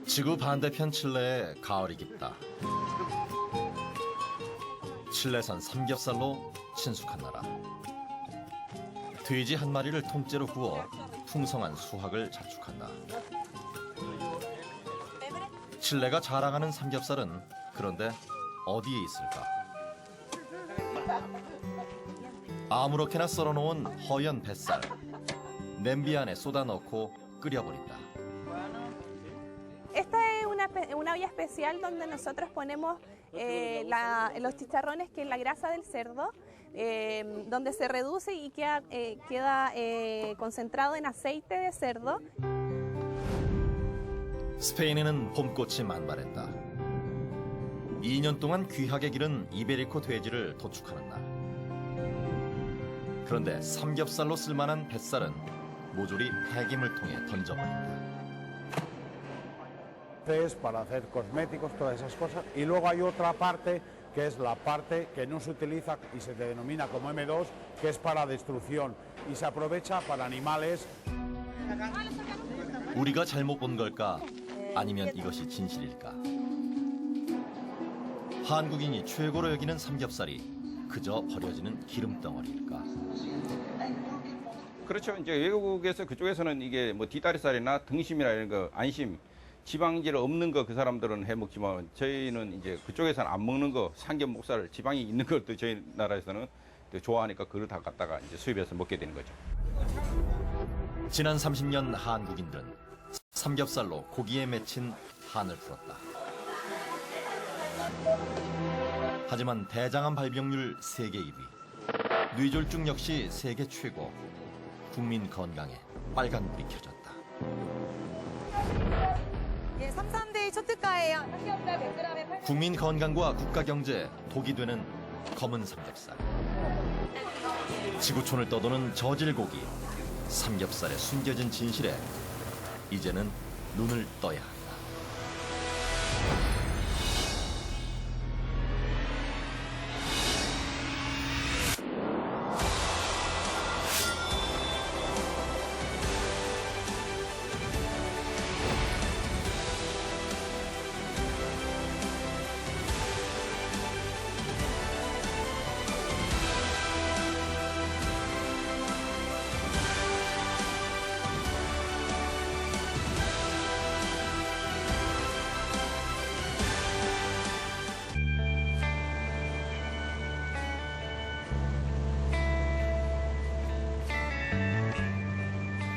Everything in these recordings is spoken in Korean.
지구 반대편 칠레에 가을이 깊다. 칠레산 삼겹살로 친숙한 나라. 돼지 한 마리를 통째로 구워 풍성한 수확을 자축한다. 칠레가 자랑하는 삼겹살은 그런데 어디에 있을까? 아무렇게나 썰어놓은 허연 뱃살. 냄비 안에 쏟아 넣고 끓여버린다. Esta es una olla especial donde nosotros ponemos los chicharrones, que es la grasa del cerdo, donde se reduce y queda concentrado en aceite de cerdo. 스페인에는 봄꽃이 만발했다. 2년 동안 귀하게 기른 이베리코 돼지를 도축하는 날. 그런데 삼겹살로 쓸만한 뱃살은 모조리 폐기물 통에 던져버린다. Es para hacer cosméticos, todas esas cosas. Y luego hay otra parte que es la parte que no se utiliza y se denomina como M2, que es para destrucción y se aprovecha para animales. 우리가 잘못 본 걸까? 아니면 이것이 진실일까? 한국인이 최고로 여기는 삼겹살이 그저 버려지는 기름덩어리일까? 그렇죠. 이제 외국에서 그쪽에서는 이게 뭐 뒷다리살이나 등심이나 이런 거 안심, 지방질 없는 거 그 사람들은 해 먹지만 저희는 이제 그쪽에서는 안 먹는 거 삼겹 목살 지방이 있는 것도 저희 나라에서는 좋아하니까 그걸 다 갖다가 이제 수입해서 먹게 되는 거죠. 지난 30년 한국인들은 삼겹살로 고기에 맺힌 한을 풀었다. 하지만 대장암 발병률 세계 1위, 뇌졸중 역시 세계 최고, 국민 건강에 빨간불이 켜졌다. 예, 3.3대 초특가예요. 삼겹살 100g에 8. 국민 건강과 국가 경제 독이 되는 검은 삼겹살. 지구촌을 떠도는 저질고기, 삼겹살에 숨겨진 진실에 이제는 눈을 떠야 한다.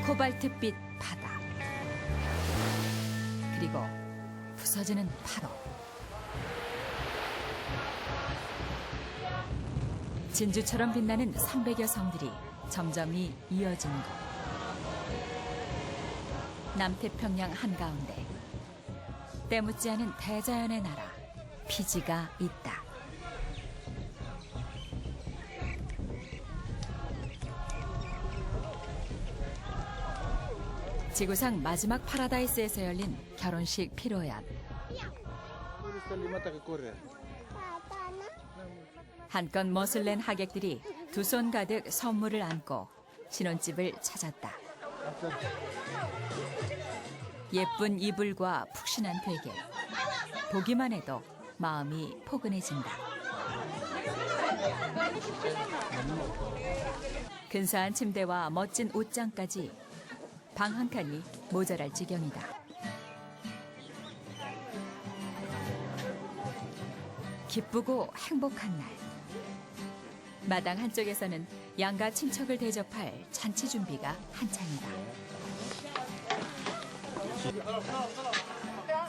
코발트빛 바다, 그리고 부서지는 파도. 진주처럼 빛나는 300여 성들이 점점이 이어진 곳. 남태평양 한가운데 때묻지 않은 대자연의 나라 피지가 있다. 지구상 마지막 파라다이스에서 열린 결혼식 피로연. 한껏 멋을 낸 하객들이 두 손 가득 선물을 안고 신혼집을 찾았다. 예쁜 이불과 푹신한 베개. 보기만 해도 마음이 포근해진다. 근사한 침대와 멋진 옷장까지 방 한 칸이 모자랄 지경이다. 기쁘고 행복한 날. 마당 한쪽에서는 양가 친척을 대접할 잔치 준비가 한창이다.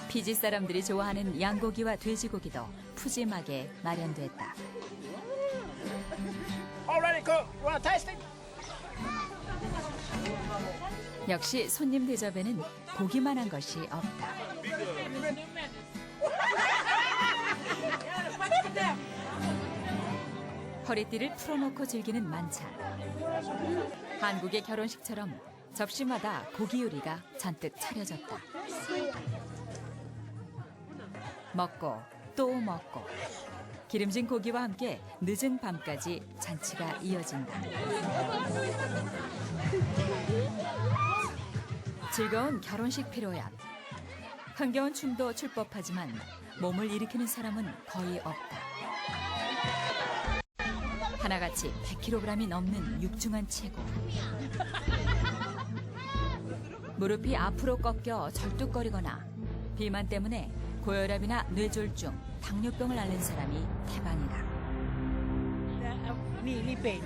피지 사람들이 좋아하는 양고기와 돼지고기도 푸짐하게 마련됐다. 역시 손님 대접에는 보기만 한 것이 없다. 허리띠를 풀어놓고 즐기는 만찬. 한국의 결혼식처럼 접시마다 고기 요리가 잔뜩 차려졌다. 먹고 또 먹고 기름진 고기와 함께 늦은 밤까지 잔치가 이어진다. 즐거운 결혼식 피로연. 흥겨운 춤도 출 법하지만 몸을 일으키는 사람은 거의 없다. 하나같이 100kg이 넘는 육중한 체구. 무릎이 앞으로 꺾여 절뚝거리거나 비만 때문에 고혈압이나 뇌졸중, 당뇨병을 앓는 사람이 태반이다. Knee pain.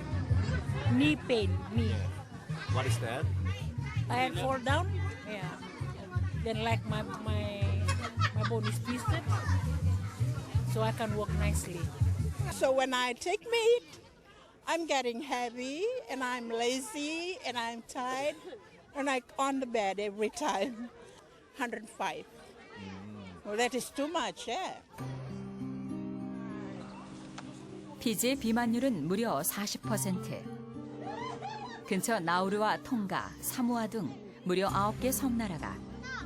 Knee pain. Knee. What is that? I fall down. Yeah. Then like my bone is twisted, so I can walk nicely. So when I take meat, I'm getting heavy and I'm lazy and I'm tired and I on the bed every time. 105. Well, that is too much, yeah. 피지의 비만율은 무려 40%. 근처 나우루와 통가, 사모아 등 무려 9개 섬나라가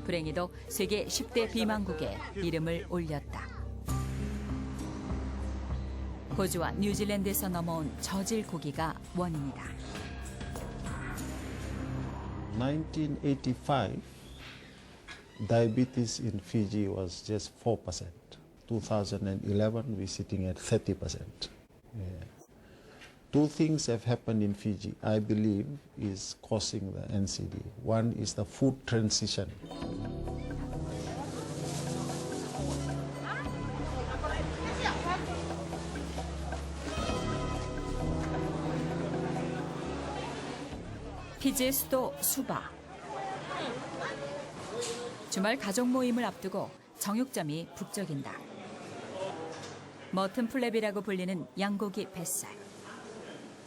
불행히도 세계 10대 비만국에 이름을 올렸다. 호주와 뉴질랜드에서 넘어온 저질 고기가 원인이다. 1985, diabetes in Fiji was just 4%. 2011, we're sitting at 30%. Yeah. Two things have happened in Fiji, I believe, is causing the NCD. One is the food transition. 피지의 수도 수바. 주말 가족 모임을 앞두고 정육점이 북적인다. 머튼 플랩이라고 불리는 양고기 뱃살.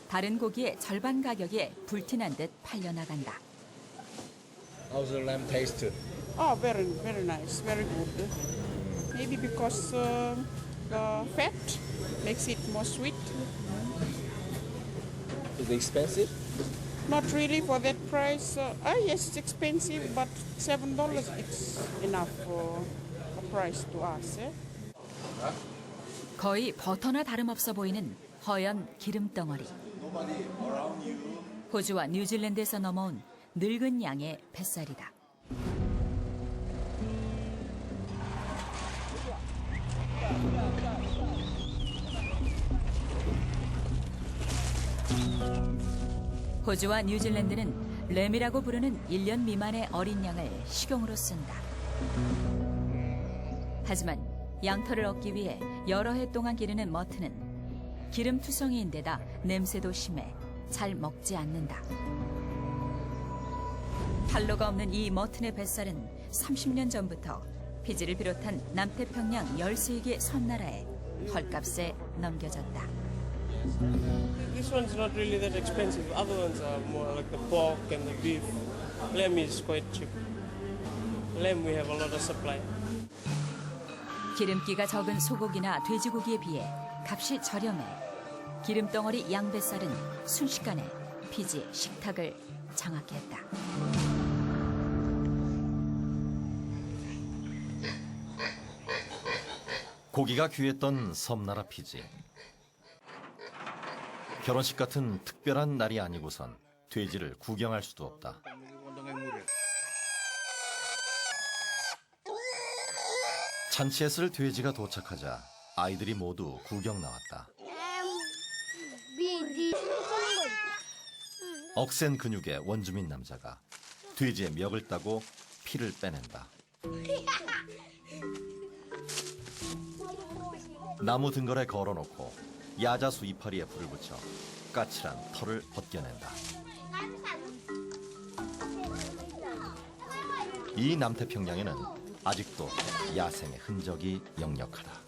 다른 고기의 절반 가격에 불티난 듯 팔려나간다. How's the lamb taste? Oh, very, very nice, very good. Maybe because the fat makes it more sweet. Is it expensive? Not really for that price. Yes, it's expensive, but $7 it's enough for a price to us. Eh? 거의 버터나 다름없어 보이는 허연 기름덩어리. 호주와 뉴질랜드에서 넘어온 늙은 양의 뱃살이다. 호주와 뉴질랜드는 램이라고 부르는 1년 미만의 어린 양을 식용으로 쓴다. 하지만 양털을 얻기 위해 여러 해 동안 기르는 머튼은 기름투성이인데다 냄새도 심해 잘 먹지 않는다. 탈로가 없는 이 머튼의 뱃살은 30년 전부터 피지를 비롯한 남태평양 13개 섬나라에 헐값에 넘겨졌다. This one's not really that expensive. Other ones are more like the pork and the beef. Lamb is quite cheap. Lamb we have a lot of supply. 기름기가 적은 소고기나 돼지고기에 비해 값이 저렴해 기름덩어리 양뱃살은 순식간에 피지 식탁을 장악했다. 고기가 귀했던 섬나라 피지. 결혼식 같은 특별한 날이 아니고선 돼지를 구경할 수도 없다. 잔치에 쓸 돼지가 도착하자 아이들이 모두 구경 나왔다. 억센 근육의 원주민 남자가 돼지의 멱을 따고 피를 빼낸다. 나무 등걸에 걸어놓고 야자수 이파리에 불을 붙여 까칠한 털을 벗겨낸다. 이 남태평양에는 아직도 야생의 흔적이 역력하다.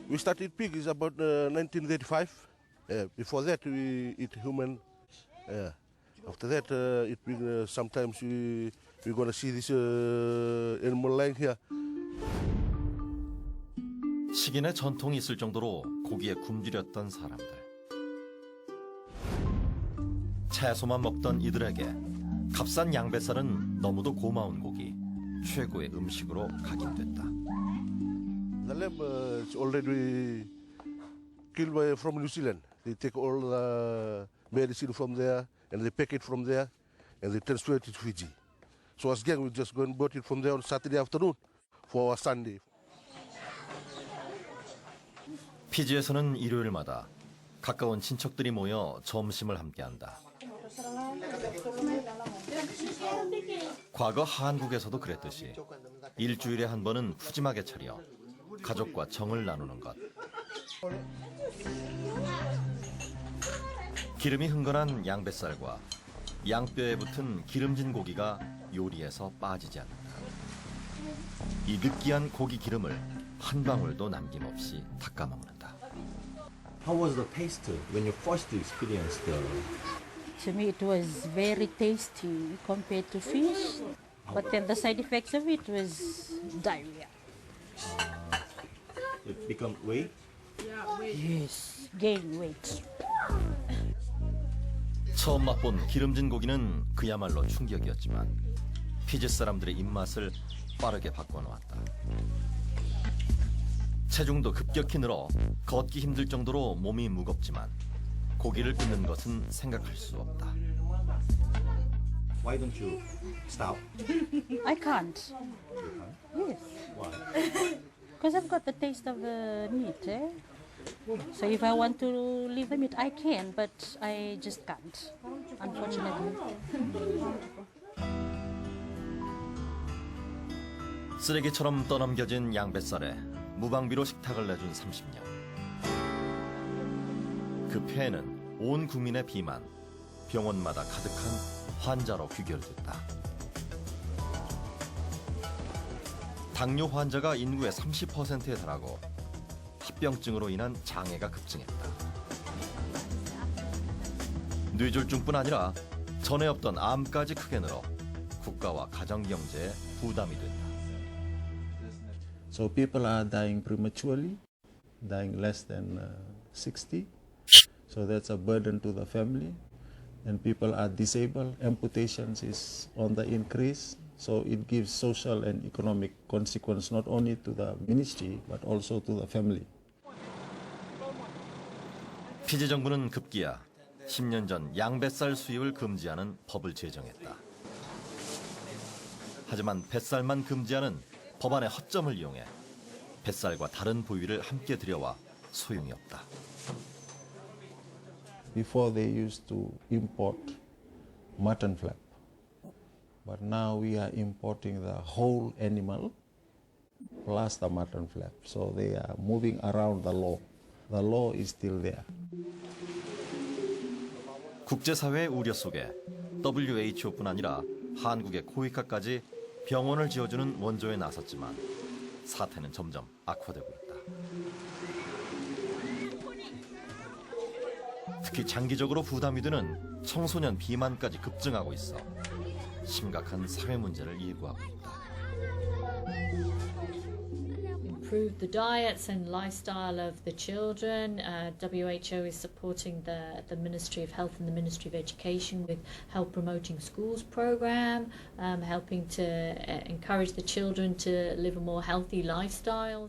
We started pig is about 1935. Before that we eat human. After that sometimes we're gonna see this animal lying here. 식인의 전통이 있을 정도로 고기에 굶주렸던 사람들. 채소만 먹던 이들에게 값싼 양뱃살은 너무도 고마운 고기, 최고의 음식으로 각인됐다. The lamb is already killed from New Zealand. They take all the medicine from there and they pack it from there and they transferred it to Fiji. So as gang, we just go and bought it from there on Saturday afternoon for our Sunday. 피지에서는 일요일마다 가까운 친척들이 모여 점심을 함께한다. 과거 한국에서도 그랬듯이 일주일에 한 번은 푸짐하게 차려 가족과 정을 나누는 것. 기름이 흥건한 양뱃살과 양뼈에 붙은 기름진 고기가 요리에서 빠지지 않는다. 이 느끼한 고기 기름을 한 방울도 남김없이 닦아 먹는다. How was the taste when you first experienced the? To me, it was very tasty compared to fish. But then the side effects of it was diarrhea. It become weight? Yes, gain weight. 처음 맛본 기름진 고기는 그야말로 충격이었지만 피지 사람들의 입맛을 빠르게 바꿔놓았다. 체중도 급격히 늘어 걷기 힘들 정도로 몸이 무겁지만 고기를 끊는 것은 생각할 수 없다. Why don't you stop? I can't. Yes. Why? Because I've got the taste of the meat. So if I want to leave the meat, I can, but I just can't, unfortunately. 쓰레기처럼 떠넘겨진 양뱃살에 무방비로 식탁을 내준 30년. 그 폐에는 온 국민의 비만, 병원마다 가득한 환자로 귀결됐다. 당뇨 환자가 인구의 30%에 달하고 합병증으로 인한 장애가 급증했다. 뇌졸중뿐 아니라 전에 없던 암까지 크게 늘어 국가와 가정경제에 부담이 된다. So people are dying prematurely, dying less than 60. So that's a burden to the family. And people are disabled. Amputations is on the increase. So it gives social and economic consequence not only to the ministry but also to the family. 피지 정부는 급기야 10년 전 양뱃살 수입을 금지하는 법을 제정했다. 하지만 뱃살만 금지하는 법안의 허점을 이용해 뱃살과 다른 부위를 함께 들여와 소용이 없다. Before they used to import mutton flap, but now we are importing the whole animal plus the mutton flap. So they are moving around the law. The law is still there. 국제사회의 우려 속에 WHO뿐 아니라 한국의 코이카까지 병원을 지어주는 원조에 나섰지만 사태는 점점 악화되고 있다. 특히 장기적으로 부담이 되는 청소년 비만까지 급증하고 있어 심각한 사회 문제를 예고하고 있다. Improve the diets and lifestyle of the children. WHO is supporting the Ministry of Health and the Ministry of Education with health promoting schools program, helping to encourage the children to live a more healthy lifestyle.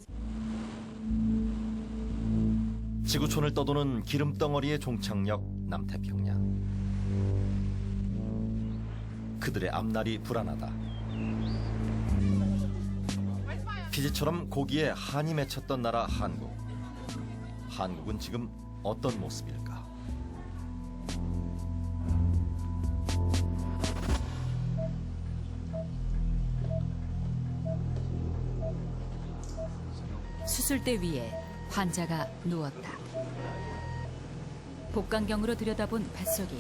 지구촌을 떠도는 기름덩어리의 종착역 남태평양. 그들의 앞날이 불안하다. 피지처럼 고기에 한이 맺혔던 나라 한국. 한국은 지금 어떤 모습일까? 수술대 위에 환자가 누웠다. 복강경으로 들여다본 뱃속이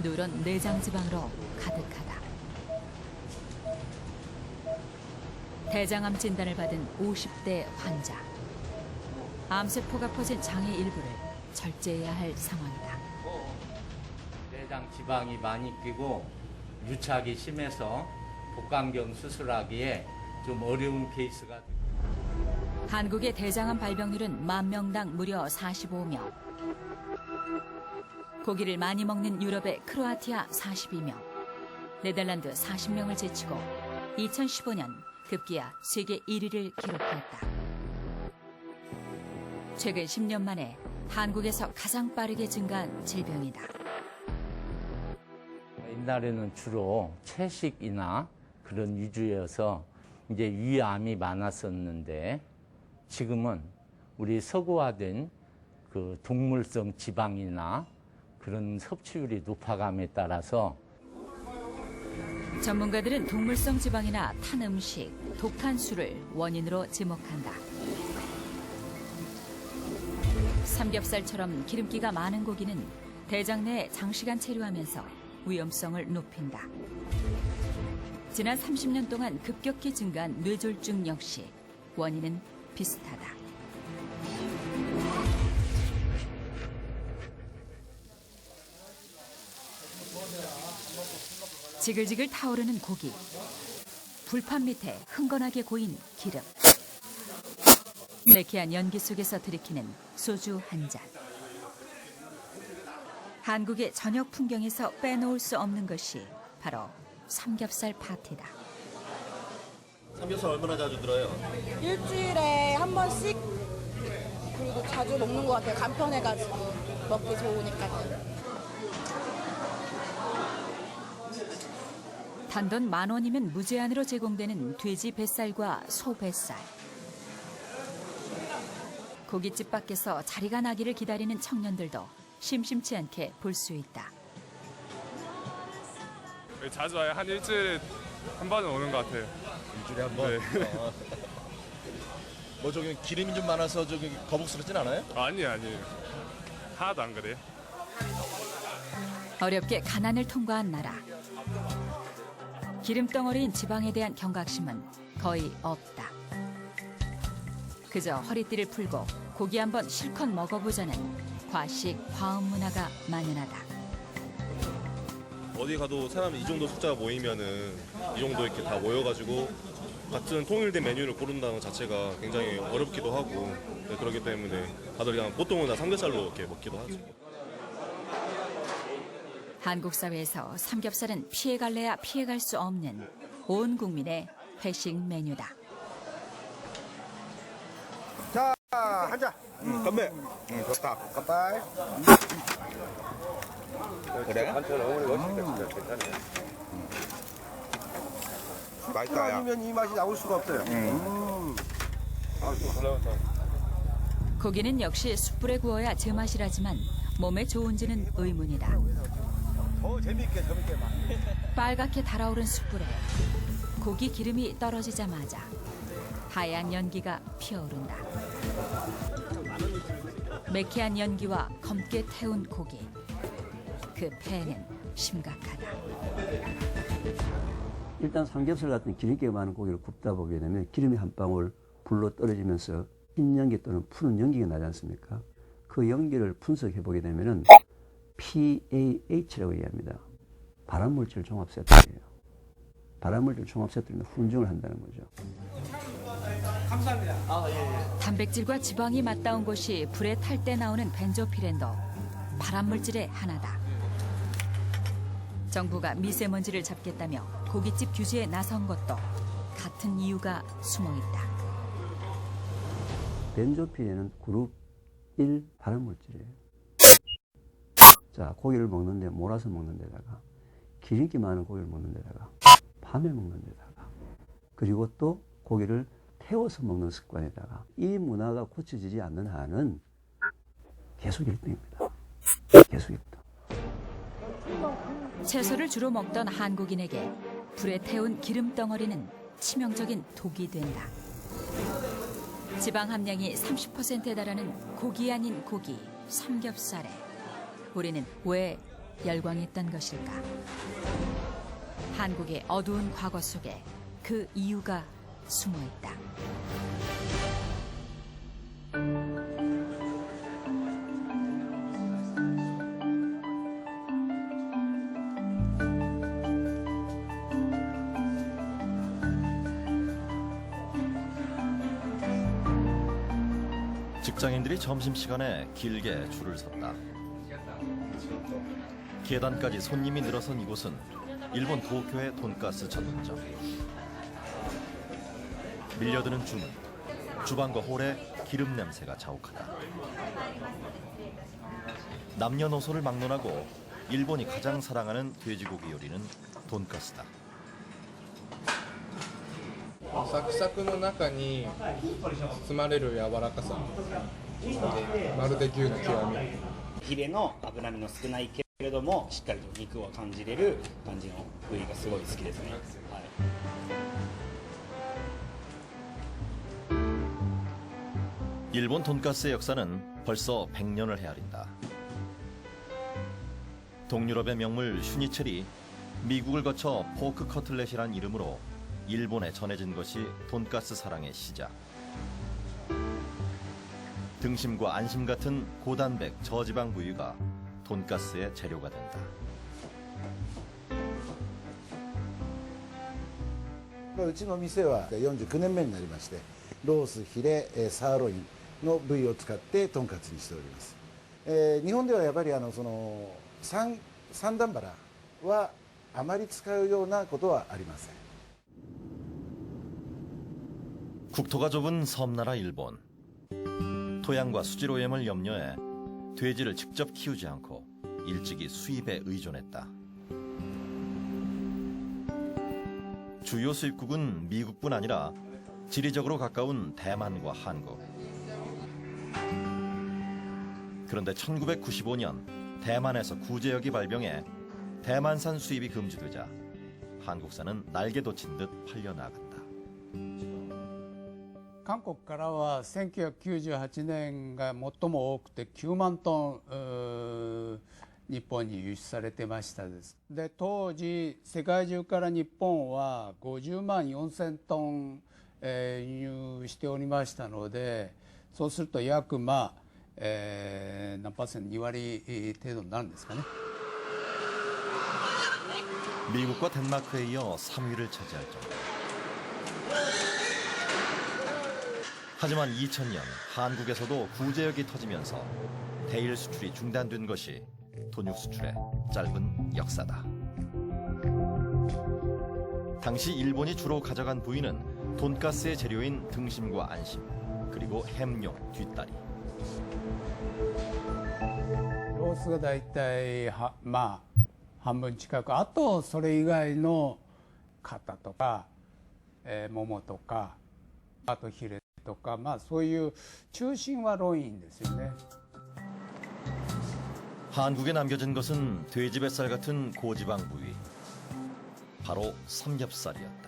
누런 내장지방으로 가득하다. 대장암 진단을 받은 50대 환자. 암세포가 퍼진 장의 일부를 절제해야 할 상황이다. 내장 지방이 많이 끼고 유착이 심해서 복강경 수술하기에 좀 어려운 케이스가 됩니다. 한국의 대장암 발병률은 만 명당 무려 45명. 고기를 많이 먹는 유럽의 크로아티아 42명, 네덜란드 40명을 제치고 2015년 급기야 세계 1위를 기록했다. 최근 10년 만에 한국에서 가장 빠르게 증가한 질병이다. 옛날에는 주로 채식이나 그런 위주여서 이제 위암이 많았었는데 지금은 우리 서구화된 그 동물성 지방이나 그런 섭취율이 높아감에 따라서 전문가들은 동물성 지방이나 탄 음식, 독한 술을 원인으로 지목한다. 삼겹살처럼 기름기가 많은 고기는 대장 내에 장시간 체류하면서 위험성을 높인다. 지난 30년 동안 급격히 증가한 뇌졸중 역시 원인은 비슷하다. 지글지글 타오르는 고기, 불판 밑에 흥건하게 고인 기름, 매캐한 연기 속에서 들이키는 소주 한 잔. 한국의 저녁 풍경에서 빼놓을 수 없는 것이 바로 삼겹살 파티다. 삼겹살 얼마나 자주 들어요? 일주일에 한 번씩 그리고 자주 먹는 것 같아요. 간편해가지고 먹기 좋으니까. 단돈 10,000원이면 무제한으로 제공되는 돼지 뱃살과 소 뱃살. 고깃집 밖에서 자리가 나기를 기다리는 청년들도 심심치 않게 볼 수 있다. 자주 와요. 한 일주일에 한 번은 오는 것 같아요. 일주일에 한 번? 네. 뭐 저기 기름이 좀 많아서 저기 거북스럽진 않아요? 아니에요. 하나도 안 그래요. 어렵게 가난을 통과한 나라. 기름덩어리인 지방에 대한 경각심은 거의 없다. 그저 허리띠를 풀고 고기 한번 실컷 먹어보자는 과식, 과음 문화가 만연하다. 어디 가도 사람이 이 정도 숫자가 모이면은 이 정도 이렇게 다 모여가지고 같은 통일된 메뉴를 고른다는 것 자체가 굉장히 어렵기도 하고 그렇기 때문에 다들 그냥 보통은 다 삼겹살로 이렇게 먹기도 하죠. 한국 사회에서 삼겹살은 피해갈래야 피해갈 수 없는 온 국민의 회식 메뉴다. 자, 한 잔. 건배. 좋다.乾杯. 그래? 한천 어머니가 어떻게 괜찮네. 맛있다, 야. 아니면 이 맛이 나올 수가 없어요. 고기는 역시 숯불에 구워야 제맛이라지만 몸에 좋은지는 의문이다. 더 재밌게 막. 빨갛게 달아오른 숯불에 고기 기름이 떨어지자마자 하얀 연기가 피어오른다. 매캐한 연기와 검게 태운 고기. 그 폐는 심각하다. 일단 삼겹살 같은 기름기가 많은 고기를 굽다 보게 되면 기름이 한 방울 불로 떨어지면서 흰 연기 또는 푸른 연기가 나지 않습니까? 그 연기를 분석해 보게 되면은 PAH라고 얘기합니다. 발암물질 종합 세트예요. 발암물질 종합 세트는 훈증을 한다는 거죠. 감사합니다. 단백질과 지방이 맞닿은 곳이 불에 탈 때 나오는 벤조피렌도 발암물질의 하나다. 정부가 미세먼지를 잡겠다며 고깃집 규제에 나선 것도 같은 이유가 숨어 있다. 벤조피렌은 그룹 1 발암물질이에요. 자, 고기를 먹는데 몰아서 먹는 데다가 기름기 많은 고기를 먹는 데다가 밤에 먹는 데다가 그리고 또 고기를 태워서 먹는 습관에다가 이 문화가 고쳐지지 않는 한은 계속 1등입니다. 계속 1등. 채소를 주로 먹던 한국인에게 불에 태운 기름 덩어리는 치명적인 독이 된다. 지방 함량이 30%에 달하는 고기 아닌 고기, 삼겹살에 우리는 왜 열광했던 것일까? 한국의 어두운 과거 속에 그 이유가 숨어 있다. 직장인들이 점심시간에 길게 줄을 섰다. 계단까지 손님이 늘어선 이곳은 일본 도쿄의 돈가스 전문점. 밀려드는 주문, 주방과 홀에 기름 냄새가 자욱하다. 남녀노소를 막론하고 일본이 가장 사랑하는 돼지고기 요리는 돈가스다. サクサクの中に包まれる柔らかさでまるで牛の極み。ヒレの脂身の少ないけれどもしっかりと肉を感じれる感じの部位がすごい好きですね。はい。 일본 돈가스의 역사는 벌써 100년을 헤아린다. 동유럽의 명물 슈니첼이 미국을 거쳐 포크 커틀렛이란 이름으로 일본에 전해진 것이 돈가스 사랑의 시작. 등심과 안심 같은 고단백 저지방 부위가 돈가스의 재료가 된다. うちの店は49年目になりまして、ロース、ヒレ、サーロインの部位を使ってトンカツにしております。日本ではやっぱり三段バラはあまり使うようなことはありません。 국토가 좁은 섬나라 일본. 토양과 수질 오염을 염려해 돼지를 직접 키우지 않고 일찍이 수입에 의존했다. 주요 수입국은 미국뿐 아니라 지리적으로 가까운 대만과 한국. 그런데 1995년 대만에서 구제역이 발병해 대만산 수입이 금지되자 한국산은 날개 돋친 듯 팔려나간다. 韓国からは1998年が最も多くて9万トン日本に輸出されてましたです。で当時世界中から日本は50万4000トン輸入しておりましたので、そうすると約何%2割程度になるんですかね。 미국과 덴마크에 이어 3위를 차지할 정도. 하지만 2000년 한국에서도 구제역이 터지면서 대일 수출이 중단된 것이 돈육 수출의 짧은 역사다. 당시 일본이 주로 가져간 부위는 돈가스의 재료인 등심과 안심, 그리고 햄용 뒷다리. ロースがだいたい半分近く、あとそれ以外の肩とか、ももとか、あとヒレとか、そういう中心はロインですよね。 한국에 남겨진 것은 돼지 뱃살 같은 고지방 부위, 바로 삼겹살이었다.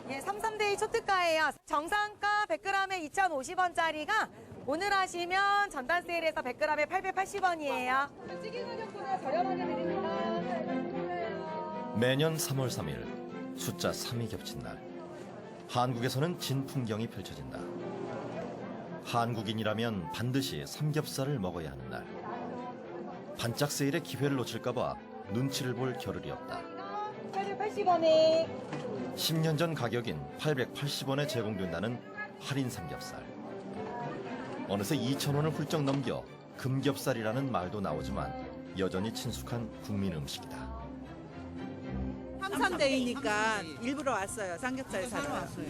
예, 33데이 초특가예요. 정상가 100g에 2,050원짜리가 오늘 하시면 전단 세일에서 100g에 880원이에요. 찌개 가격보다 저렴하게 드립니다. 매년 3월 3일 숫자 3이 겹친 날, 한국에서는 진풍경이 펼쳐진다. 한국인이라면 반드시 삼겹살을 먹어야 하는 날. 반짝 세일의 기회를 놓칠까봐 눈치를 볼 겨를이 없다. 880원에 10년 전 가격인 880원에 제공된다는 할인 삼겹살. 어느새 2,000원을 훌쩍 넘겨 금겹살이라는 말도 나오지만 여전히 친숙한 국민 음식이다. 33데이니까 일부러 왔어요. 삼겹살 사러 왔어요.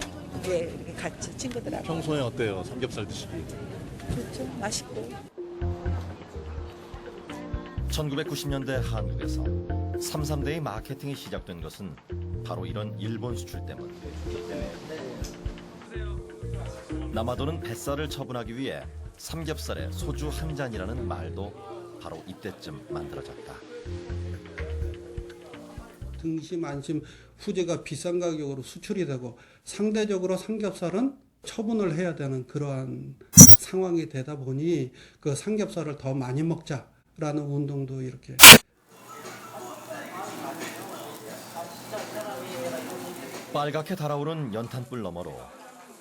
예, 이렇게 같이 친구들하고. 평소에 어때요? 삼겹살 드시기? 좋죠. 맛있고. 1990년대 한국에서 33데이 마케팅이 시작된 것은 바로 이런 일본 수출 때문. 남아도는 뱃살을 처분하기 위해 삼겹살에 소주 한 잔이라는 말도 바로 이때쯤 만들어졌다. 등심, 안심, 후지가 비싼 가격으로 수출이 되고 상대적으로 삼겹살은 처분을 해야 되는 그러한 상황이 되다 보니 그 삼겹살을 더 많이 먹자라는 운동도 이렇게. 빨갛게 달아오른 연탄불 너머로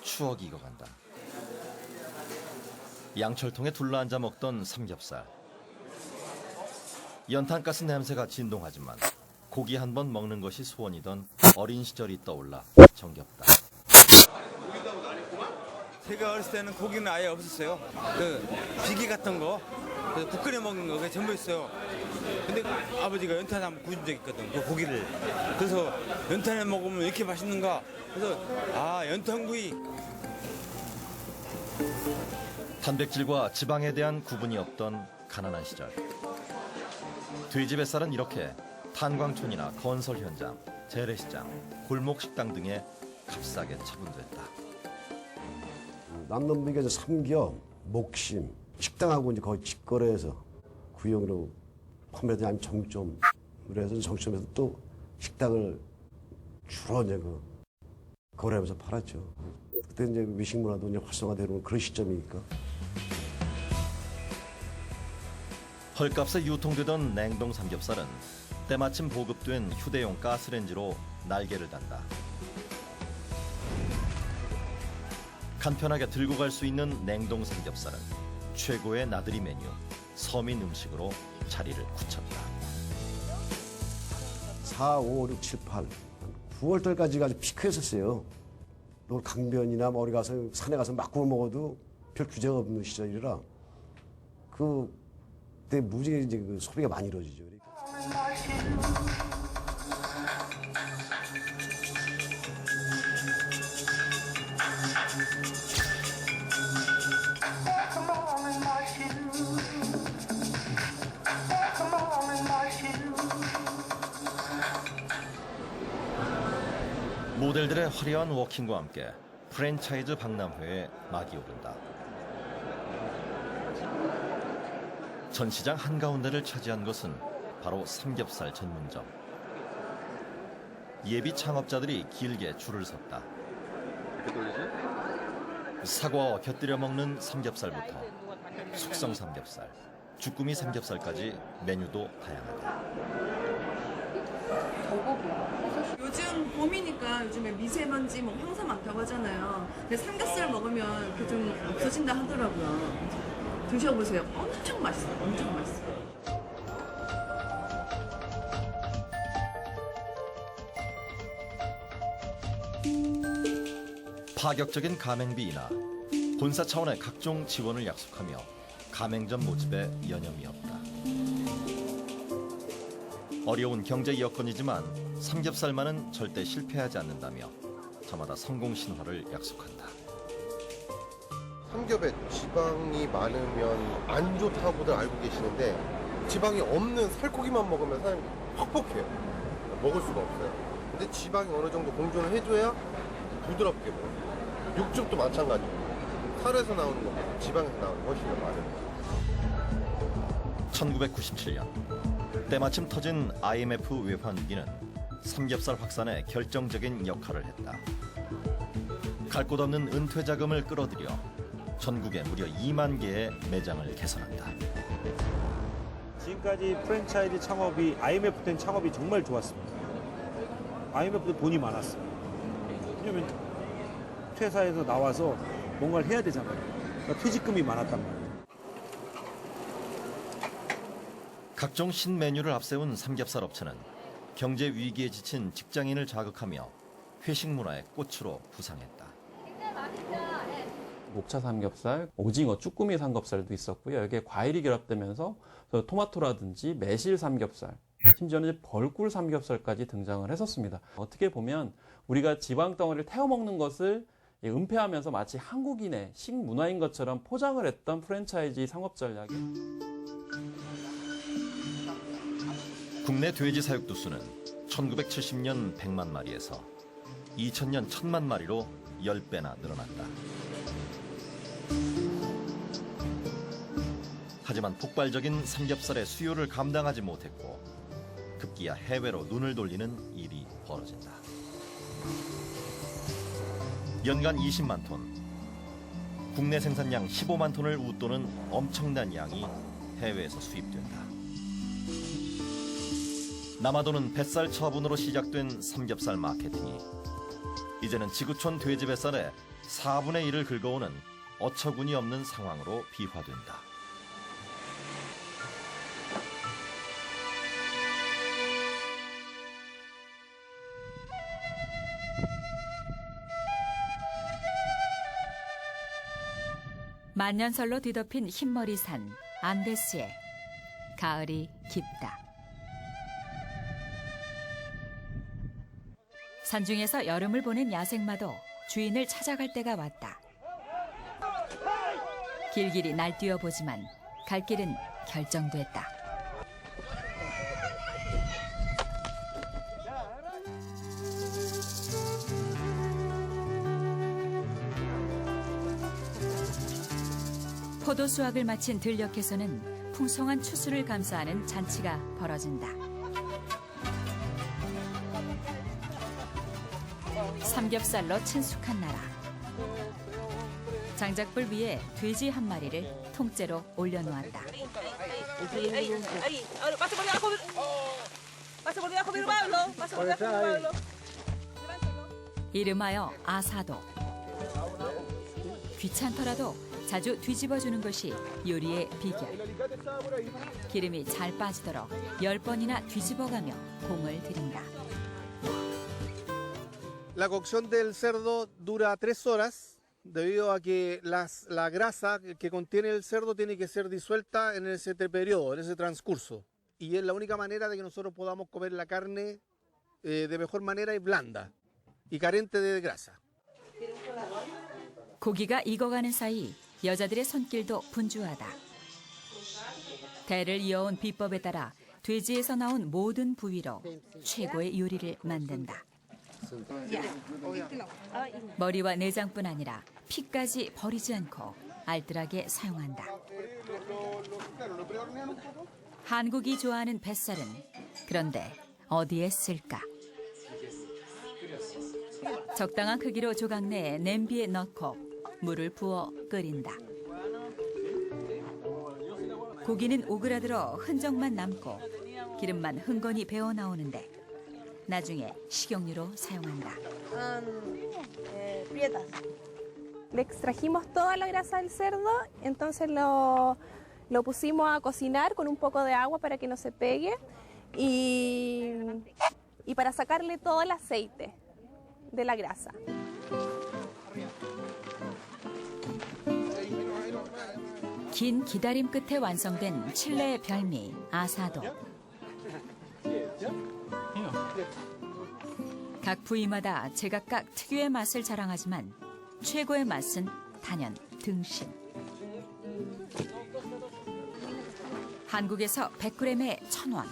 추억이 익어간다. 양철통에 둘러앉아 먹던 삼겹살. 연탄가스 냄새가 진동하지만 고기 한 번 먹는 것이 소원이던 어린 시절이 떠올라 정겹다. 제가 어렸을 때는 고기는 아예 없었어요. 그 비계 같은 거 그래서 국 끓여 먹는 거 전부 있어요. 근데 아버지가 연탄에 한번 구운 적 있거든, 그 고기를. 그래서 연탄에 먹으면 왜 이렇게 맛있는가? 그래서 연탄구이. 단백질과 지방에 대한 구분이 없던 가난한 시절. 돼지 뱃살은 이렇게 탄광촌이나 건설 현장, 재래시장, 골목 식당 등에 값싸게 처분됐다. 남남북에서 삼겹, 목심, 식당하고 이제 거의 직거래해서 구형으로 판매되지 않으면 정점. 그래서 정점에서 또 식당을 주로 이제 거래하면서 팔았죠. 그때 이제 외식 문화도 이제 활성화되는 그런 시점이니까. 헐값에 유통되던 냉동 삼겹살은 때마침 보급된 휴대용 가스레인지로 날개를 단다. 간편하게 들고 갈 수 있는 냉동 삼겹살은 최고의 나들이 메뉴, 서민 음식으로 자리를 굳혔다. 4, 5, 6, 7, 8, 9월달까지가 아주 피크였었어요. 또 강변이나 어디 가서 산에 가서 막 구워 먹어도 별 규제가 없는 시절이라 그때 무지개 이제 소비가 많이 이루어지죠. 모델들의 화려한 워킹과 함께 프랜차이즈 박람회에 막이 오른다. 전 시장 한가운데를 차지한 것은 바로 삼겹살 전문점. 예비 창업자들이 길게 줄을 섰다. 사과와 곁들여 먹는 삼겹살부터 숙성 삼겹살, 주꾸미 삼겹살까지 메뉴도 다양하다. 요즘 봄이니까 요즘에 미세먼지 뭐 황사 많다고 하잖아요. 근데 삼겹살 먹으면 그 좀 없어진다 하더라고요. 드셔보세요. 엄청 맛있어요. 엄청 맛있어요. 파격적인 가맹비 인하, 본사 차원의 각종 지원을 약속하며 가맹점 모집에 여념이 없다. 어려운 경제 여건이지만 삼겹살만은 절대 실패하지 않는다며 저마다 성공 신화를 약속한다. 삼겹에 지방이 많으면 안 좋다고들 알고 계시는데 지방이 없는 살코기만 먹으면 사람이 퍽퍽해요. 먹을 수가 없어요. 근데 지방이 어느 정도 공존을 해줘야 부드럽게 먹어요. 육즙도 마찬가지고 살에서 나오는 것보다 지방에서 나오는 게 훨씬 더 많아요. 1997년 때마침 터진 IMF 외환 위기는 삼겹살 확산에 결정적인 역할을 했다. 갈 곳 없는 은퇴 자금을 끌어들여 전국에 무려 2만 개의 매장을 개설한다. 지금까지 프랜차이즈 창업이 IMF 때 창업이 정말 좋았습니다. IMF 때 돈이 많았어요. 왜냐면 퇴사해서 나와서 뭔가를 해야 되잖아요. 그러니까 퇴직금이 많았단 말이에요. 각종 신메뉴를 앞세운 삼겹살 업체는 경제 위기에 지친 직장인을 자극하며 회식 문화의 꽃으로 부상했다. 목차 삼겹살, 오징어, 쭈꾸미 삼겹살도 있었고요. 여기에 과일이 결합되면서 토마토라든지 매실 삼겹살, 심지어는 벌꿀 삼겹살까지 등장을 했었습니다. 어떻게 보면 우리가 지방 덩어리를 태워 먹는 것을 은폐하면서 마치 한국인의 식문화인 것처럼 포장을 했던 프랜차이즈 상업 전략이. 국내 돼지 사육도 수는 1970년 100만 마리에서 2000년 1000만 마리로 10배나 늘어났다. 하지만 폭발적인 삼겹살의 수요를 감당하지 못했고 급기야 해외로 눈을 돌리는 일이 벌어진다. 연간 20만 톤, 국내 생산량 15만 톤을 웃도는 엄청난 양이 해외에서 수입된다. 남아도는 뱃살 처분으로 시작된 삼겹살 마케팅이 이제는 지구촌 돼지 뱃살의 4분의 1을 긁어오는 어처구니 없는 상황으로 비화된다. 만년설로 뒤덮인 흰머리산. 안데스에 가을이 깊다. 산중에서 여름을 보낸 야생마도 주인을 찾아갈 때가 왔다. 길길이 날뛰어 보지만 갈 길은 결정됐다. 포도 수확을 마친 들녘에서는 풍성한 추수를 감사하는 잔치가 벌어진다. 삼겹살로 친숙한 나라. 장작불 위에 돼지 한 마리를 통째로 올려놓았다. 이름하여 아사도. 귀찮더라도 자주 뒤집어주는 것이 요리의 비결. 기름이 잘 빠지도록 10번이나 뒤집어가며 공을 들인다. La cocción del cerdo dura 3 horas debido a que la grasa que contiene el cerdo tiene que ser disuelta en ese periodo, en ese transcurso. Y es la única manera de que nosotros podamos comer la carne de mejor manera y blanda y carente de grasa. 고기가 익어가는 사이 여자들의 손길도 분주하다. 대를 이어온 비법에 따라 돼지에서 나온 모든 부위로 최고의 요리를 만든다. 머리와 내장뿐 아니라 피까지 버리지 않고 알뜰하게 사용한다. 한국이 좋아하는 뱃살은 그런데 어디에 쓸까? 적당한 크기로 조각 내에 냄비에 넣고 물을 부어 끓인다. 고기는 오그라들어 흔적만 남고 기름만 흥건히 배어 나오는데 나중에 식용유로 사용한다. Le extrajimos toda la grasa del cerdo, entonces lo pusimos a cocinar con un poco de agua para que no se pegue y para sacarle todo el aceite de la grasa. 긴 기다림 끝에 완성된 칠레의 별미 아사도. 각 부위마다 제각각 특유의 맛을 자랑하지만 최고의 맛은 단연 등심. 한국에서 100g에 1,000원.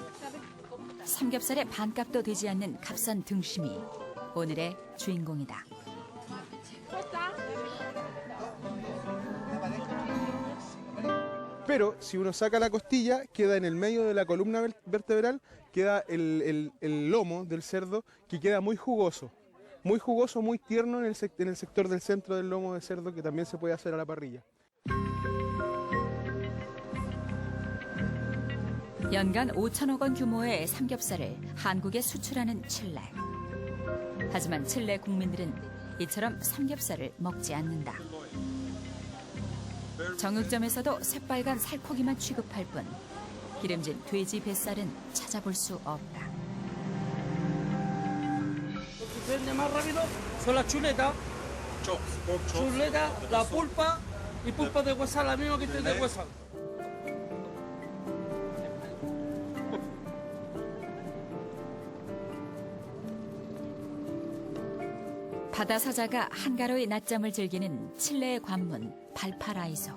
삼겹살의 반값도 되지 않는 값싼 등심이 오늘의 주인공이다. Pero si uno saca la costilla, queda en el medio de la columna vertebral, queda el lomo del cerdo que queda muy jugoso, muy tierno en el sector del centro del lomo de cerdo, que también se puede hacer a la parrilla. 연간 5천억 원 규모의 삼겹살을 한국에 수출하는 칠레. 하지만 칠레 국민들은 이처럼 삼겹살을 먹지 않는다. 정육점에서도 새빨간 살코기만 취급할 뿐 기름진 돼지 뱃살은 찾아볼 수 없다. Más rápido son las chuletas. Chuleta, la pulpa y pulpa de huesal, la misma que tiene de huesal. 바다 사자가 한가로이 낮잠을 즐기는 칠레의 관문 발파라이소.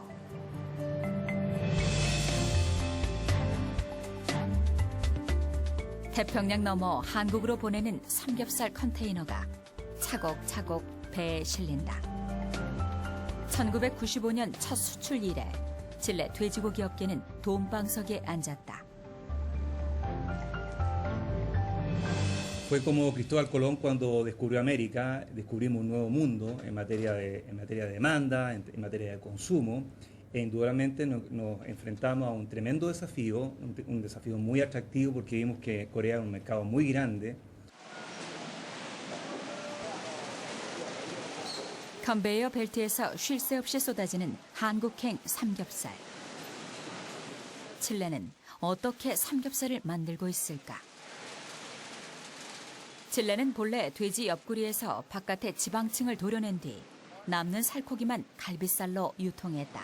태평양 넘어 한국으로 보내는 삼겹살 컨테이너가 차곡차곡 배에 실린다. 1995년 첫 수출 이래 칠레 돼지고기 업계는 돈방석에 앉았다. Fue como Cristóbal Colón cuando descubrió América, descubrimos un nuevo mundo en materia de demanda, en materia de consumo, e indudablemente nos enfrentamos a un tremendo desafío, un desafío muy atractivo porque vimos que Corea es un mercado muy grande. 컨베이어 벨트에서 쉴 새 없이 쏟아지는 한국행 삼겹살. 칠레는 어떻게 삼겹살을 만들고 있을까? 칠레는 본래 돼지 옆구리에서 바깥의 지방층을 도려낸 뒤 남는 살코기만 갈비살로 유통했다.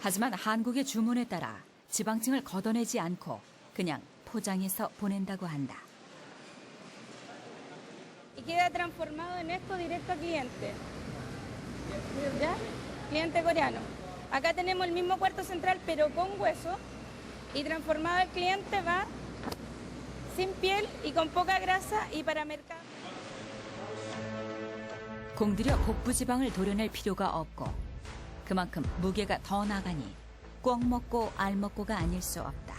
하지만 한국의 주문에 따라 지방층을 걷어내지 않고 그냥 포장해서 보낸다고 한다. Y queda transformado en esto directo al cliente. ¿Ya? Cliente coreano. Acá tenemos el mismo cuarto central pero con hueso y transformado el cliente va sin piel y con poca grasa y para mercado. 공들여 복부 지방을 도려낼 필요가 없고 그만큼 무게가 더 나가니 꿩 먹고 알 먹고가 아닐 수 없다.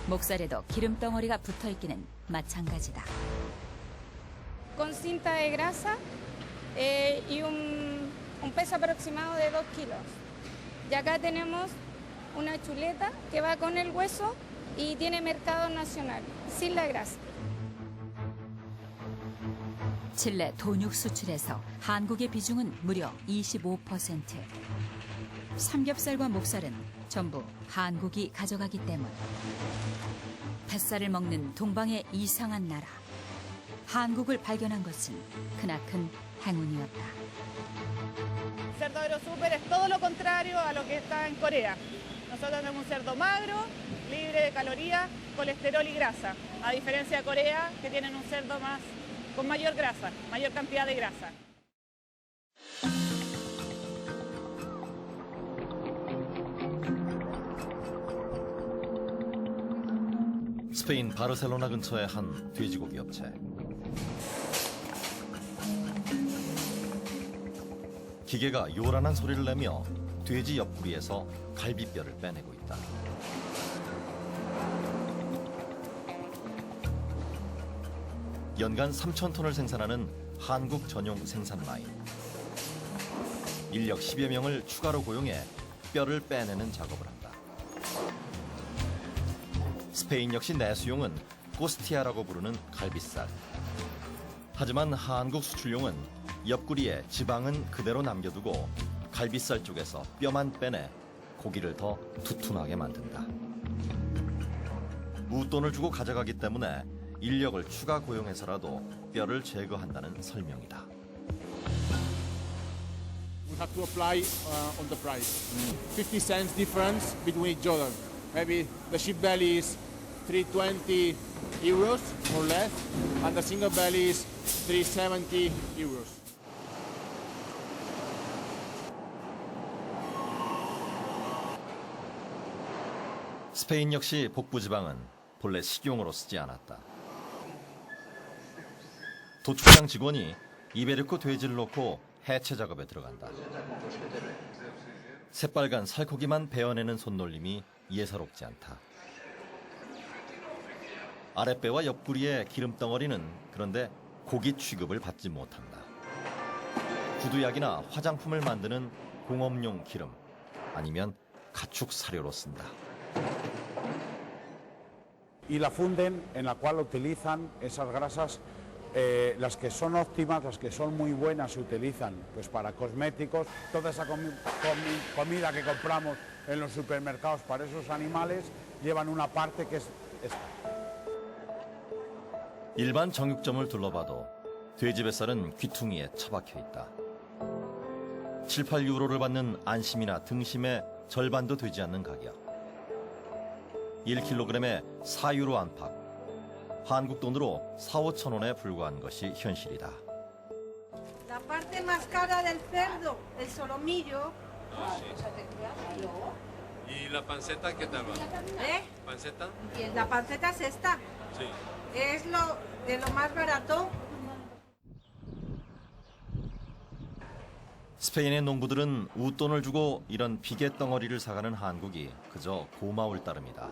목살에도 기름 덩어리가 붙어 있기는 마찬가지다. Con cinta de grasa y un peso aproximado de 2 kilos. Y acá tenemos una chuleta que va con el hueso y tiene mercado nacional, sin la grasa. 칠레 돈육 수출에서 한국의 비중은 무려 25%. 삼겹살과 목살은 전부 한국이 가져가기 때문. 뱃살을 먹는 동방의 이상한 나라. 한국을 발견한 것은 크나큰 행운이었다. Cerdo Aerosúper es todo lo contrario a lo que está en Corea. Nosotros tenemos un cerdo magro, libre de calorías, colesterol y grasa, a diferencia de Corea, que tienen un cerdo más con mayor grasa, mayor cantidad de grasa. 스페인 바르셀로나 근처의 한 돼지고기 업체. 기계가 요란한 소리를 내며 돼지 옆구리에서 갈비뼈를 빼내고 있다. 연간 3,000톤을 생산하는 한국 전용 생산 라인. 인력 10여 명을 추가로 고용해 뼈를 빼내는 작업을 한다. 스페인 역시 내수용은 코스티아라고 부르는 갈비살. 하지만 한국 수출용은 옆구리에 지방은 그대로 남겨두고 갈비살 쪽에서 뼈만 빼내 고기를 더 두툼하게 만든다. 웃돈을 주고 가져가기 때문에 인력을 추가 고용해서라도 뼈를 제거한다는 설명이다. We have to apply on the price. 50 cents difference between each other. Maybe the sheep belly is 320 euros or less, and the single belly is 370 euros. 스페인 역시 복부 지방은 본래 식용으로 쓰지 않았다. 도축장 직원이 입에 넣고 돼지를 놓고 해체 작업에 들어간다. 새빨간 살코기만 베어내는 손놀림이 예사롭지 않다. 아랫배와 옆구리의 기름덩어리는 그런데 고기 취급을 받지 못한다. 구두약이나 화장품을 만드는 공업용 기름 아니면 가축 사료로 쓴다. Y la funden en la cual utilizan esas grasas, las que son óptimas, las que son muy buenas, se utilizan pues para cosméticos. Toda esa comida que compramos en los supermercados para esos animales llevan una parte que es esta. 일반 정육점을 둘러봐도 돼지 뱃살은 귀퉁이에 처박혀 있다. 7, 8유로를 받는 안심이나 등심의 절반도 되지 않는 가격. 1kg에 4유로 안팎. 한국 돈으로 4, 5천 원에 불과한 것이 현실이다. La parte más cara del cerdo, el solomillo. ¿Y la panceta qué tal va? ¿Eh? ¿Panceta? La panceta es esta. Sí. Es de lo más barato. 스페인의 농부들은 웃돈을 주고 이런 비계 덩어리를 사가는 한국이 그저 고마울 따름이다.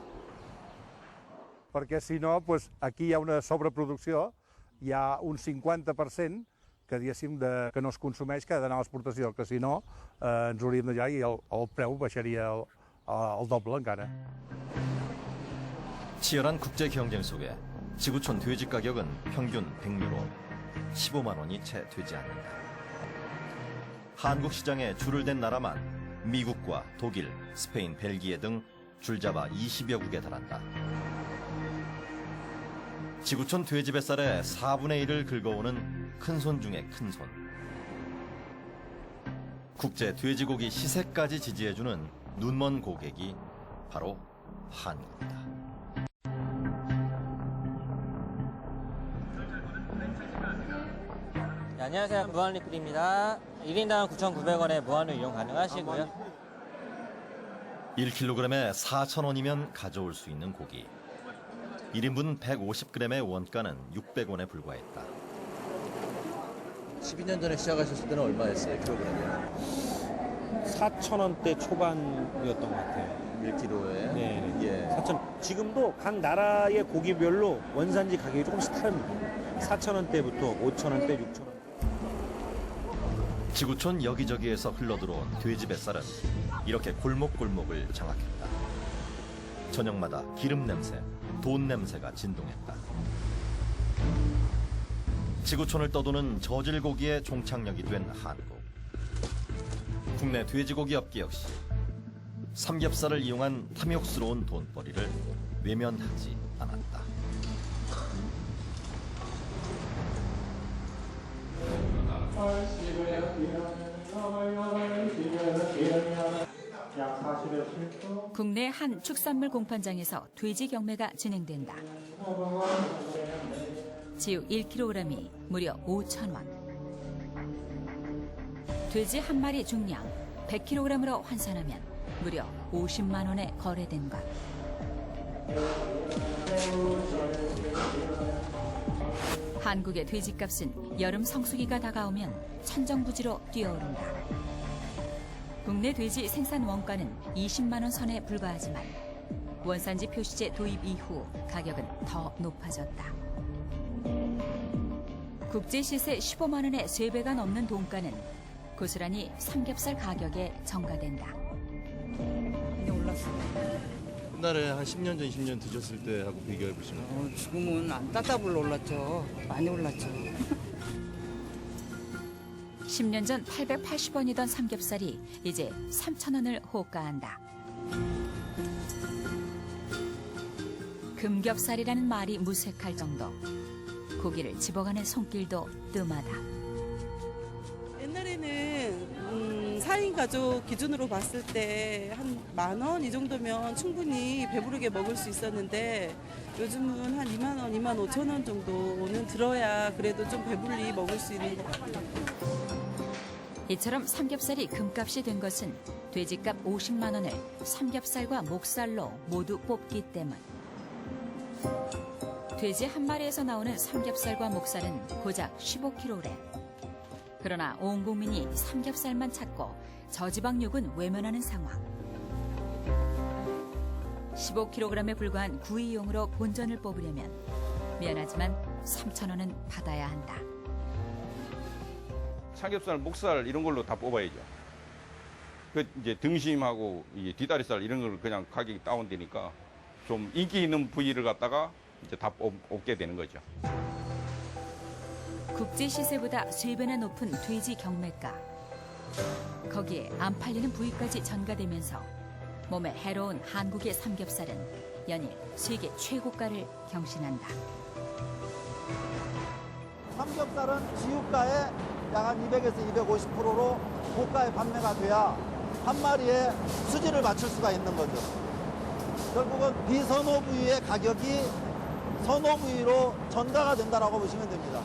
Perquè si no, pues, aquí hi ha una sobreproducció, hi ha un 50% que, diguéssim, que no es consumeix que ha d'anar a l'exportació, que si no ens hauríem d'allà i el preu baixaria el doble encara. 치열한 국제 경쟁 속에 지구촌 돼지 가격은 평균 100유로, 15만 원이 채 되지 않는다. 한국 시장에 줄을 댄 나라만 미국과 독일, 스페인, 벨기에 등 줄잡아 20여 국에 달한다. 지구촌 돼지 뱃살의 4분의 1을 긁어오는 큰손 중의 큰손. 국제 돼지고기 시세까지 지지해주는 눈먼 고객이 바로 한국이다. 네, 안녕하세요. 무한리필입니다. 1인당 9,900원에 무한으로 이용 가능하시고요. 1kg에 4,000원이면 가져올 수 있는 고기. 1인분 150g의 원가는 600원에 불과했다. 12년 전에 시작하셨을 때는 얼마였어요, 킬로그램이? 4,000원대 초반이었던 것 같아요. 1kg에? 네. 예. 4,000. 지금도 각 나라의 고기별로 원산지 가격이 조금씩 다릅니다. 4,000원대부터 5,000원대, 6,000원. 지구촌 여기저기에서 흘러들어온 돼지 뱃살은 이렇게 골목골목을 장악했다. 저녁마다 기름 냄새, 돈 냄새가 진동했다. 지구촌을 떠도는 저질고기의 종착역이 된 한국. 국내 돼지고기 업계 역시 삼겹살을 이용한 탐욕스러운 돈벌이를 외면하지 않았다. 국내 한 축산물 공판장에서 돼지 경매가 진행된다. 지육 1kg이 무려 5,000원. 돼지 한 마리 중량 100kg으로 환산하면 무려 50만 원에 거래된 것. 한국의 돼지값은 여름 성수기가 다가오면 천정부지로 뛰어오른다. 국내 돼지 생산 원가는 20만 원 선에 불과하지만 원산지 표시제 도입 이후 가격은 더 높아졌다. 국제 시세 15만 원의 3배가 넘는 돈가는 고스란히 삼겹살 가격에 전가된다. 옛날에 한 10년 전, 20년 드셨을 때하고 비교해 보시면 지금은 안 따따블로 올랐죠. 많이 올랐죠. 10년 전 880원이던 삼겹살이 이제 3,000원을 호가한다. 금겹살이라는 말이 무색할 정도. 고기를 집어가는 손길도 뜸하다. 옛날에는 4인 가족 기준으로 봤을 때 한 10,000원 이 정도면 충분히 배부르게 먹을 수 있었는데 요즘은 한 2만 원, 2만 5천 원 정도는 들어야 그래도 좀 배불리 먹을 수 있는 것 같아요. 이처럼 삼겹살이 금값이 된 것은 돼지값 50만 원을 삼겹살과 목살로 모두 뽑기 때문. 돼지 한 마리에서 나오는 삼겹살과 목살은 고작 15kg. 그러나 온 국민이 삼겹살만 찾고 저지방육은 외면하는 상황. 15kg에 불과한 구이용으로 본전을 뽑으려면 미안하지만 3,000원은 받아야 한다. 삼겹살, 목살 이런 걸로 다 뽑아야죠. 그 이제 등심하고 이 뒷다리살 이런 걸 그냥 가격이 다운되니까 좀 인기 있는 부위를 갖다가 이제 다 뽑게 되는 거죠. 국제 시세보다 3배나 높은 돼지 경매가. 거기에 안 팔리는 부위까지 전가되면서 몸에 해로운 한국의 삼겹살은 연일 세계 최고가를 경신한다. 삼겹살은 지유가의 약 한 200에서 250%로 고가에 판매가 돼야 한 마리에 수지를 맞출 수가 있는 거죠. 결국은 비선호 부위의 가격이 선호 부위로 전가가 된다라고 보시면 됩니다.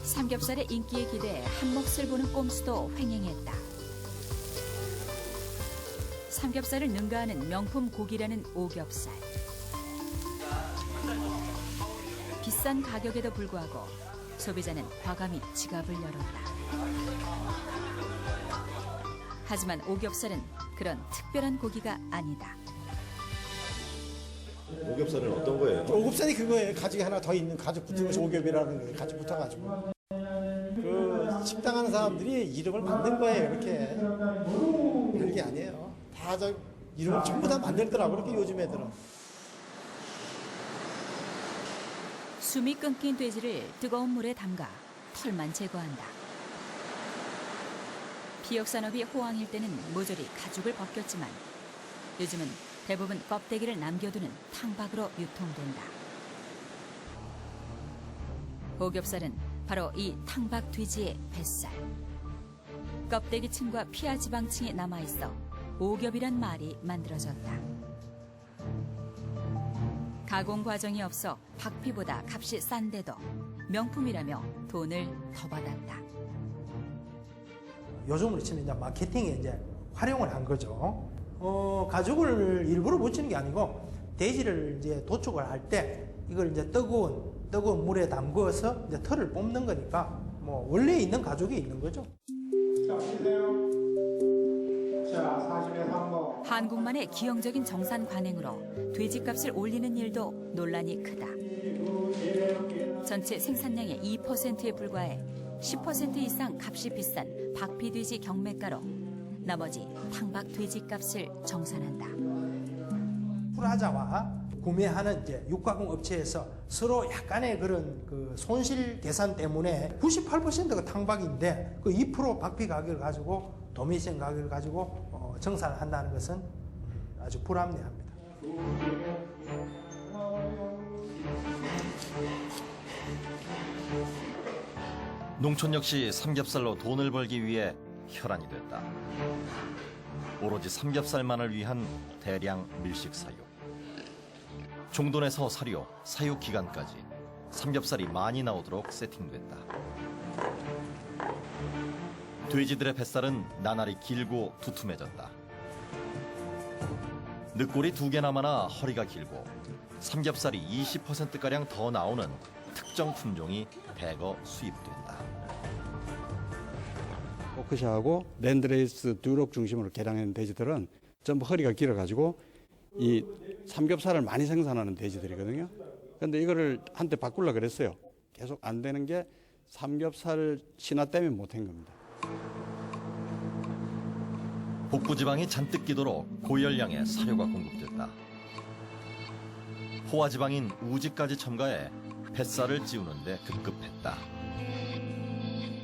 삼겹살의 인기에 기대해 한 몫을 보는 꼼수도 횡행했다. 삼겹살을 능가하는 명품 고기라는 오겹살. 비싼 가격에도 불구하고 소비자는 과감히 지갑을 열었다. 하지만 오겹살은 그런 특별한 고기가 아니다. 오겹살은 어떤 거예요? 오겹살이 그거예요. 가죽이 하나 더 있는 가죽 붙은 것이 오겹이라는 게 가죽 붙어가지고. 그 식당 하는 사람들이 이름을 만든 거예요. 이렇게. 별게 아니에요. 다 저 이름을 전부 다 만들더라고. 그렇게 요즘 애들은. 숨이 끊긴 돼지를 뜨거운 물에 담가 털만 제거한다. 피역산업이 호황일 때는 모조리 가죽을 벗겼지만 요즘은 대부분 껍데기를 남겨두는 탕박으로 유통된다. 오겹살은 바로 이 탕박 돼지의 뱃살. 껍데기층과 피하 지방층이 남아있어 오겹이란 말이 만들어졌다. 가공 과정이 없어 박피보다 값이 싼데도 명품이라며 돈을 더 받았다. 요즘으로 치면 이제 마케팅에 이제 활용을 한 거죠. 가죽을 일부러 붙이는 게 아니고 돼지를 이제 도축을 할 때 이걸 이제 뜨거운 물에 담그어서 이제 털을 뽑는 거니까 뭐 원래 있는 가죽이 있는 거죠. 한국만의 기형적인 정산 관행으로 돼지값을 올리는 일도 논란이 크다. 전체 생산량의 2%에 불과해 10% 이상 값이 비싼 박피돼지 경매가로 나머지 탕박 돼지값을 정산한다. 풀하자와 구매하는 이제 육가공 업체에서 서로 약간의 그런 그 손실 계산 때문에 98%가 탕박인데 그 2% 박피 가격을 가지고 도매시장 가격을 가지고 정산을 한다는 것은 아주 불합리합니다. 농촌 역시 삼겹살로 돈을 벌기 위해 혈안이 됐다. 오로지 삼겹살만을 위한 대량 밀식 사육. 종돈에서 사료, 사육 기간까지 삼겹살이 많이 나오도록 세팅됐다. 돼지들의 뱃살은 나날이 길고 두툼해졌다. 늑골이 2개나 많아 허리가 길고 삼겹살이 20%가량 더 나오는 특정 품종이 대거 수입된다. 오크샤하고 랜드레이스 듀록 중심으로 개량한 돼지들은 전부 허리가 길어가지고 이 삼겹살을 많이 생산하는 돼지들이거든요. 그런데 이거를 한때 바꾸려고 그랬어요. 계속 안 되는 게 삼겹살 신화 때문에 못한 겁니다. 복부 지방이 잔뜩 끼도록 고열량의 사료가 공급됐다. 포화 지방인 우지까지 첨가해 뱃살을 찌우는 데 급급했다.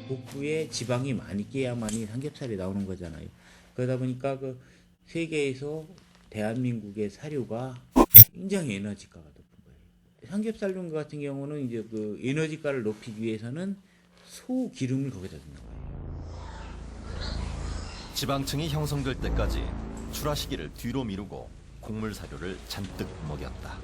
복부에 지방이 많이 끼야만이 삼겹살이 나오는 거잖아요. 그러다 보니까 그 세계에서 대한민국의 사료가 굉장히 에너지가가 높은 거예요. 삼겹살용 같은 경우는 이제 그 에너지가를 높이기 위해서는 소 기름을 거기다 넣는 거예요. 지방층이 형성될 때까지 출하 시기를 뒤로 미루고 곡물 사료를 잔뜩 먹였다.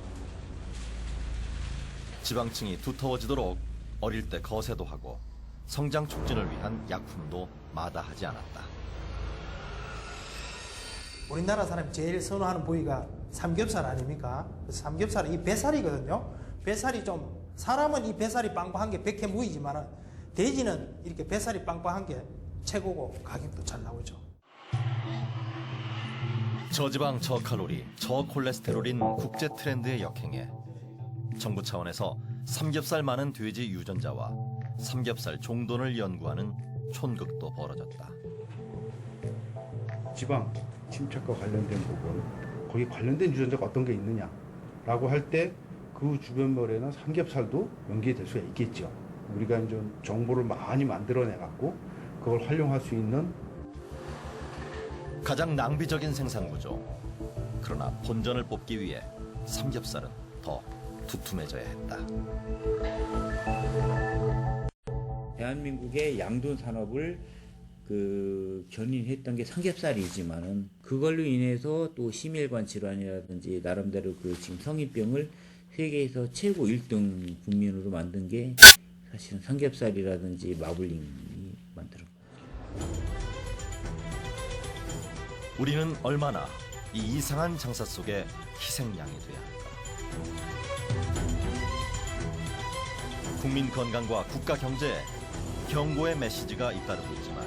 지방층이 두터워지도록 어릴 때 거세도 하고 성장 촉진을 위한 약품도 마다하지 않았다. 우리나라 사람이 제일 선호하는 부위가 삼겹살 아닙니까? 삼겹살은 이 뱃살이거든요. 뱃살이 좀 사람은 이 뱃살이 빵빵한 게 백해무이지만 돼지는 이렇게 뱃살이 빵빵한 게 최고고 가격도 잘 나오죠. 저지방, 저칼로리, 저콜레스테롤인 국제 트렌드에 역행해 정부 차원에서 삼겹살 많은 돼지 유전자와 삼겹살 종돈을 연구하는 촌극도 벌어졌다. 지방 침착과 관련된 부분, 거기 관련된 유전자가 어떤 게 있느냐라고 할 때 그 주변멸에는 삼겹살도 연계될 수가 있겠죠. 우리가 이제 정보를 많이 만들어내 갖고 그걸 활용할 수 있는 가장 낭비적인 생산 구조. 그러나 본전을 뽑기 위해 삼겹살은 더 두툼해져야 했다. 대한민국의 양돈 산업을 견인했던 게 삼겹살이지만은 그걸로 인해서 또 심혈관 질환이라든지 나름대로 지금 성인병을 세계에서 최고 1등 국민으로 만든 게 사실은 삼겹살이라든지 마블링이 만들었고. 우리는 얼마나 이 이상한 장사 속에 희생양이 돼야 할까? 국민 건강과 국가 경제에 경고의 메시지가 잇따르고 있지만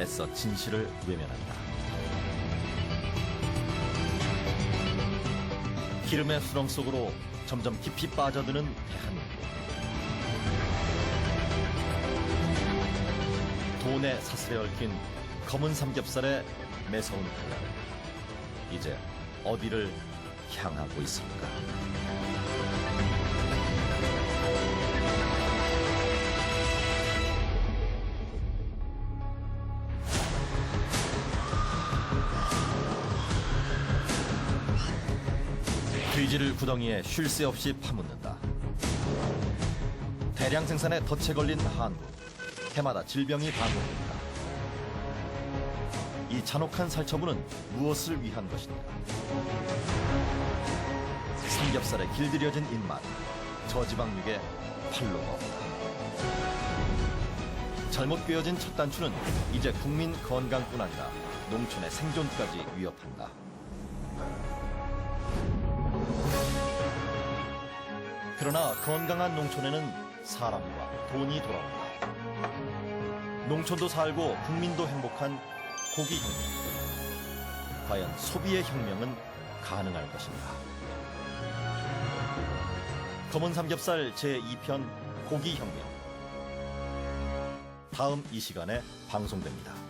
애써 진실을 외면한다. 기름의 수렁 속으로 점점 깊이 빠져드는 대한민국. 돈의 사슬에 얽힌 검은 삼겹살의 매서운 칼날은 이제 어디를 향하고 있습니까? 돼지를 구덩이에 쉴 새 없이 파묻는다. 대량 생산에 덫에 걸린 한국. 해마다 질병이 반복된다. 이 잔혹한 살처분은 무엇을 위한 것인가? 삼겹살에 길들여진 입맛, 저지방육에 팔로가 없다. 잘못 꿰어진 첫 단추는 이제 국민 건강뿐 아니라 농촌의 생존까지 위협한다. 그러나 건강한 농촌에는 사람과 돈이 돌아온다. 농촌도 살고 국민도 행복한 고기 혁명. 과연 소비의 혁명은 가능할 것인가? 검은 삼겹살 제2편 고기 혁명. 다음 이 시간에 방송됩니다.